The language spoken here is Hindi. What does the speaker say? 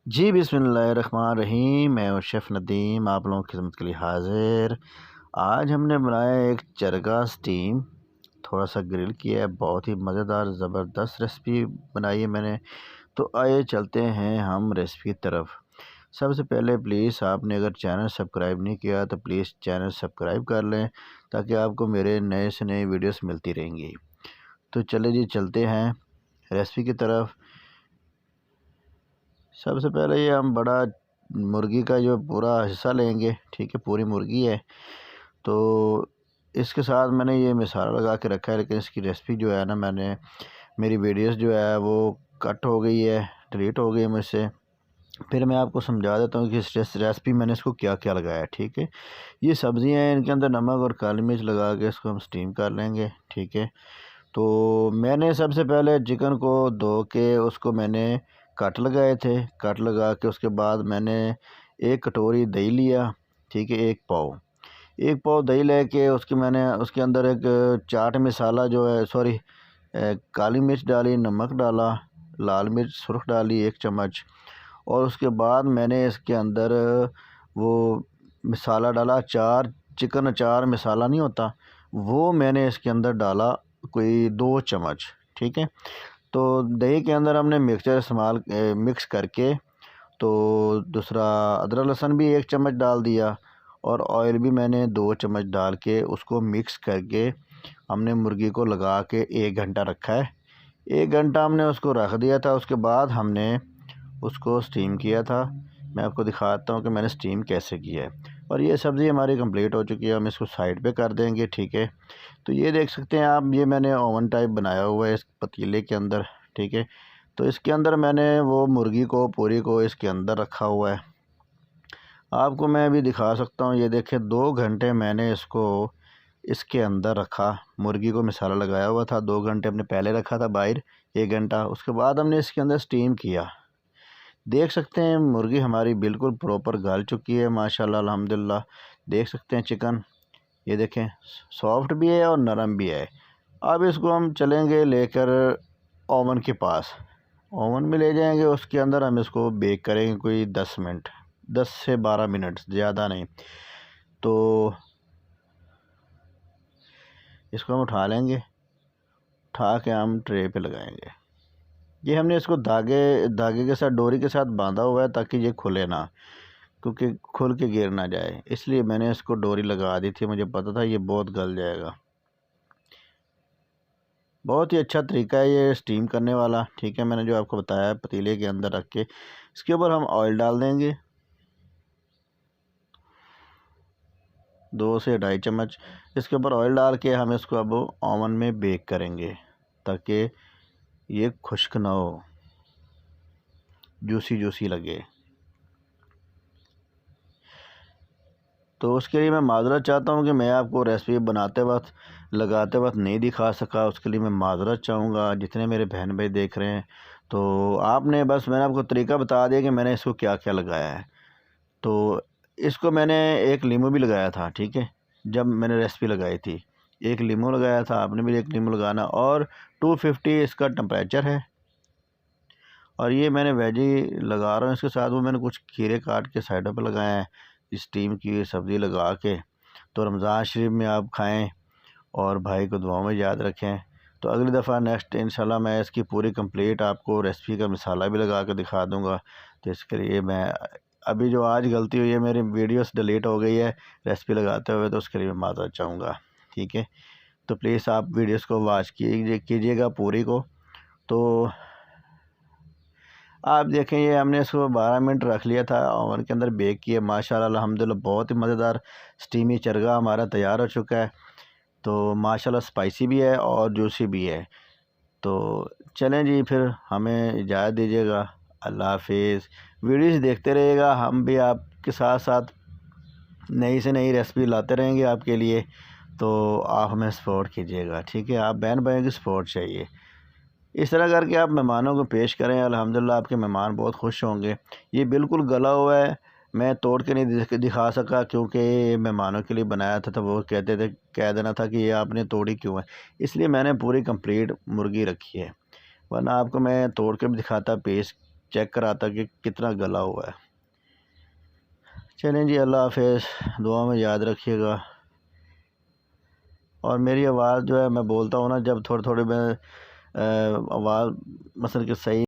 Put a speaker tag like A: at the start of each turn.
A: जी बिस्मिल्लाहिर्रहमानिर्रहीम। मैं हूँ शेफ़ नदीम, आप लोगों की खिदमत के लिए हाज़िर। आज हमने बनाया एक चरगा स्टीम, थोड़ा सा ग्रिल किया है। बहुत ही मज़ेदार ज़बरदस्त रेसिपी बनाई है मैंने। तो आइए चलते हैं हम रेसिपी की तरफ। सबसे पहले प्लीज़ आपने अगर चैनल सब्सक्राइब नहीं किया तो प्लीज़ चैनल सब्सक्राइब कर लें, ताकि आपको मेरे नए से नए वीडियोस मिलती रहेंगी। तो चले जी चलते हैं रेसिपी की तरफ। सबसे पहले ये हम बड़ा मुर्गी का जो पूरा हिस्सा लेंगे, ठीक है, पूरी मुर्गी है। तो इसके साथ मैंने ये मसाला लगा के रखा है, लेकिन इसकी रेसिपी जो है ना, मेरी वीडियोस जो है वो कट हो गई है, डिलीट हो गई है मुझसे। फिर मैं आपको समझा देता हूँ कि इस रेसिपी मैंने इसको क्या क्या लगाया है, ठीक है। ये सब्ज़ियाँ हैं, इनके अंदर नमक और काली मिर्च लगा के इसको हम स्टीम कर लेंगे, ठीक है। तो मैंने सबसे पहले चिकन को धो के उसको मैंने कट लगाए थे। कट लगा के उसके बाद मैंने एक कटोरी दही लिया, ठीक है, एक पाव दही लेके उसके मैंने उसके अंदर एक चाट मसाला जो है, सॉरी, काली मिर्च डाली, नमक डाला, लाल मिर्च सुर्ख डाली 1 चम्मच। और उसके बाद मैंने इसके अंदर वो मसाला डाला, अचार, चिकन अचार मसाला नहीं होता, वो मैंने इसके अंदर डाला, कोई 2 चम्मच, ठीक है। तो दही के अंदर हमने मिक्स करके, तो दूसरा अदरक लहसुन भी 1 चम्मच डाल दिया, और ऑयल भी मैंने 2 चम्मच डाल के उसको मिक्स करके हमने मुर्गी को लगा के 1 घंटा रखा है। 1 घंटा हमने उसको रख दिया था। उसके बाद हमने उसको स्टीम किया था। मैं आपको दिखाता हूँ कि मैंने स्टीम कैसे किया है। और ये सब्ज़ी हमारी कंप्लीट हो चुकी है, हम इसको साइड पे कर देंगे, ठीक है। तो ये देख सकते हैं आप, ये मैंने ओवन टाइप बनाया हुआ है इस पतीले के अंदर, ठीक है। तो इसके अंदर मैंने वो मुर्गी को पूरी को इसके अंदर रखा हुआ है। आपको मैं अभी दिखा सकता हूँ, ये देखिए 2 घंटे मैंने इसको इसके अंदर रखा। मुर्गी को मसाला लगाया हुआ था, 2 घंटे हमने पहले रखा था बाहर, 1 घंटा। उसके बाद हमने इसके अंदर स्टीम किया। देख सकते हैं मुर्गी हमारी बिल्कुल प्रॉपर गल चुकी है, माशाल्लाह अल्हम्दुलिल्लाह। देख सकते हैं चिकन, ये देखें, सॉफ्ट भी है और नरम भी है। अब इसको हम चलेंगे लेकर ओवन के पास, ओवन में ले जाएंगे, उसके अंदर हम इसको बेक करेंगे कोई 10 मिनट, 10 से 12 मिनट, ज़्यादा नहीं। तो इसको हम उठा लेंगे, उठा के हम ट्रे पे लगाएंगे। ये हमने इसको धागे धागे के साथ, डोरी के साथ बांधा हुआ है, ताकि ये खुले ना, क्योंकि खुल के गिर ना जाए, इसलिए मैंने इसको डोरी लगा दी थी। मुझे पता था ये बहुत गल जाएगा। बहुत ही अच्छा तरीका है ये स्टीम करने वाला, ठीक है। मैंने जो आपको बताया, पतीले के अंदर रख के इसके ऊपर हम ऑयल डाल देंगे, 2 से 2.5 चम्मच। इसके ऊपर ऑयल डाल के हम इसको अब ओवन में बेक करेंगे, ताकि ये खुश्क ना हो, जूसी जूसी लगे। तो उसके लिए मैं माज़रत चाहता हूँ कि मैं आपको रेसिपी बनाते वक्त, लगाते वक्त नहीं दिखा सका, उसके लिए मैं माज़रत चाहूँगा। जितने मेरे बहन भाई देख रहे हैं, तो आपने बस, मैंने आपको तरीका बता दिया कि मैंने इसको क्या क्या लगाया है। तो इसको मैंने एक लीमू भी लगाया था, ठीक है, जब मैंने रेसिपी लगाई थी। एक लीमू लगाया था, आपने भी एक लीमू लगाना। और 250 इसका टेम्परेचर है। और ये मैंने वेजी लगा रहा हूँ, इसके साथ वो मैंने कुछ खीरे काट के साइडों पे लगाए हैं, स्टीम की हुई सब्ज़ी लगा के। तो रमज़ान शरीफ में आप खाएं और भाई को दुआओं में याद रखें। तो अगली दफ़ा नेक्स्ट इंशाल्लाह मैं इसकी पूरी कंप्लीट आपको रेसिपी का मसाला भी लगा के दिखा दूँगा। तो इसके लिए मैं, अभी जो आज गलती हुई है, मेरी वीडियोस डिलीट हो गई है रेसिपी लगाते हुए, तो उसके लिए मैं माफ़रत चाहूँगा, ठीक है। तो प्लीज़ आप वीडियोस को वॉच कीजिएगा पूरी को। तो आप देखें, ये हमने इसको 12 मिनट रख लिया था ओवन के अंदर, बेक किया। माशाल्लाह अल्हम्दुलिल्लाह बहुत ही मज़ेदार स्टीमी चरगा हमारा तैयार हो चुका है। तो माशाल्लाह स्पाइसी भी है और जूसी भी है। तो चलें जी, फिर हमें इजाज़त दीजिएगा। अल्लाह हाफिज़। वीडियोज़ देखते रहिएगा, हम भी आपके साथ साथ नई से नई रेसिपी लाते रहेंगे आपके लिए। तो आप हमें सपोर्ट कीजिएगा, ठीक है। आप बहन भाइयों की सपोर्ट चाहिए। इस तरह करके आप मेहमानों को पेश करें, अल्हम्दुलिल्लाह आपके मेहमान बहुत खुश होंगे। ये बिल्कुल गला हुआ है, मैं तोड़ के नहीं दिखा सका, क्योंकि ये मेहमानों के लिए बनाया था। तो वो कहते थे, कह देना था कि ये आपने तोड़ी क्यों है, इसलिए मैंने पूरी कंप्लीट मुर्गी रखी है। वरना आपको मैं तोड़ के भी दिखाता, पीस चेक करा था कि कितना गला हुआ है। चलें जी, अल्लाह हाफ़िज़, दुआ में याद रखिएगा। और मेरी आवाज़ जो है, मैं बोलता हूँ ना जब थोड़ी थोड़ी मैं आवाज़ मसलन कि सही